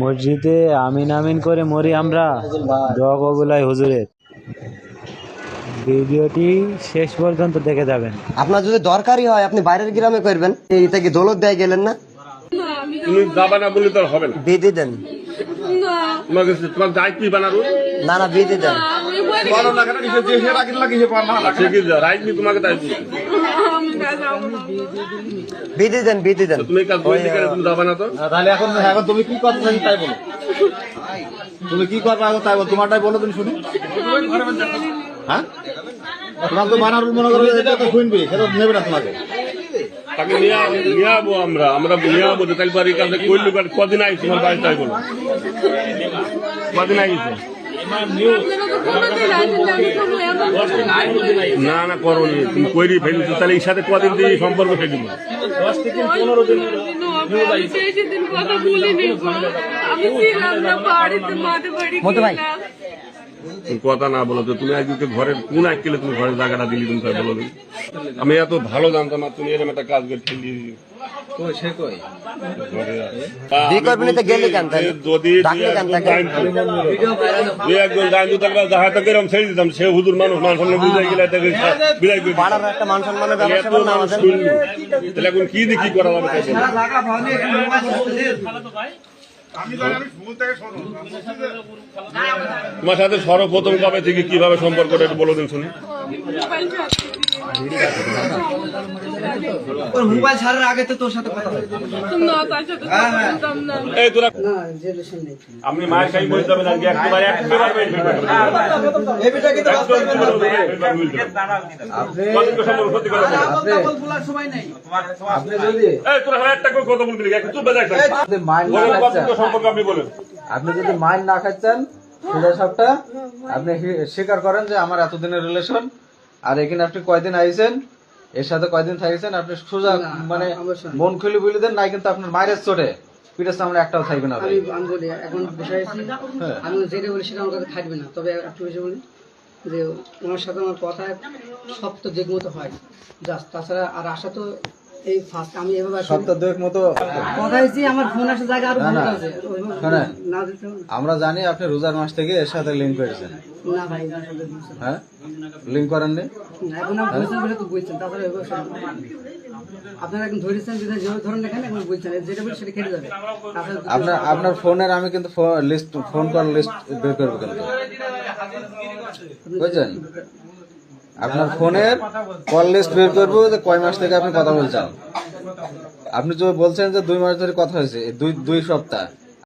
মসজিদে আমিন আমিন করে মরি আমরা, দোয়া কবুল হয় হুজুরের। ভিডিওটি শেষ পর্যন্ত দেখে যাবেন। আপনার যদি দরকারই হয় আপনি বাইরের গ্রামে করবেন, এটা কি দৌলত দেয় গেলেন না? তুমি যাবা না বলে তো হবে না। বিধি দেন। তোমাকে তোমার দায়িত্ব বানাবো না না, বিধি দেন। বলো না কেন কিসে দেশে রাখিল না কিসে পার না সে কি রাইট তোমাকে দায়িত্ব। বিধি দেন, বিধি দেন। তুমি কাজ বলতে গেলে তুমি যাবা না তো। তাহলে এখন এখন তুমি কি করতে চাই তাই বলো, তুমি কি করবে এখন তাই বলো, তোমারটাই বলো তুমি শুনি। হ্যাঁ তোমার তো বানার মনে করো এটা তো শুনবি, সেটা নেবে না তোমাকে। তাকে নিয়ে যাবো আমরা নিয়ে যাবো তাই বাড়ি কাছে করলি কদিন আইস তোমার বাড়ি তাই বলো কদিন আইসে না না করোনি তুমি কইরি ফেলছো তাহলে এর সাথে কদিন দিয়ে সম্পর্ক ফেলি 10 থেকে 15 দিন কথা বলিনি আমি ছিলাম না বাড়িতে মাঠে বাড়ি কথা না বলো তো তুমি আজকে ঘরের কোন আজকে তুমি ঘরের জায়গাটা দিলি তুমি তাই বলো আমি এত ভালো জানতাম না তুমি এরকম একটা কাজ করে ঠেলি বিয়ে করবেন তো গেলে কেন তাই? যদি একজন জানতো তাকে যাহা তাকে এরকম ছেড়ে দিতাম, সে হুজুর মানুষ মান সম্মান বুঝাই গেলে তাকে বিদায় করে পাড়ার একটা মান সম্মানের ব্যবস্থা এত করুন মানুষ আমাদের। শুনলো তাহলে এখন কি দিয়ে কি করা যাবে তাই বলো? তোমার সাথে সর্বপ্রথম কবে থেকে কিভাবে সম্পর্কটা একটু বলে দিন শুনি। মোবাইল ছাড়ার আগে তো তোর সাথে কথা এই তোরা আপনি মায়ের সাথে বলতে হবে না একেবারে আপনি যদি মাইন্ড না খাচ্ছেন সোজা সবটা আপনি স্বীকার করেন যে আমার এতদিনের রিলেশন, আর এখানে আপনি কয়দিন আইছেন, এর সাথে কয়দিন থাকছেন, আপনি সোজা মানে মন খুলে বলে দেন নাই, কিন্তু আপনার মায়ের চোটে পিঠের সামনে একটাও থাকবে না। আমি বলি এখন বিষয় আমি যেটা বলি সেটা আমার কাছে থাকবে না, তবে একটু বেশি বলি যে ওনার সাথে আমার কথা সব তো যে মতো হয় জাস্ট, তাছাড়া আর আশা তো এই ফার্স্ট আমি এভাবে সপ্তাহ দুয়েক মতো কথা হয়েছি, আমার ফোন আসে জায়গা আরো ভালো আছে না দিতে আমরা জানি আপনি রোজার মাস থেকে এর সাথে লিঙ্ক করেছেন। না ভাই হ্যাঁ লিঙ্ক করেননি এখন আমি বুঝছেন বলে তো বুঝছেন, তাছাড়া আপনারা এখন ধরেছেন যে ধরেন এখানে এখন বুঝছেন যেটা বলি সেটা খেলে যাবে। আপনার ফোনের আমি কিন্তু লিস্ট ফোন কল লিস্ট বের করবো কিন্তু, বুঝছেন? আপনার ফোনের কল লিস্ট বের করবো যে কয় মাস থেকে আপনি কথা বলছেন। আপনি যে বলছেন যে 2 মাস ধরে কথা হয়েছে, দুই সপ্তাহ,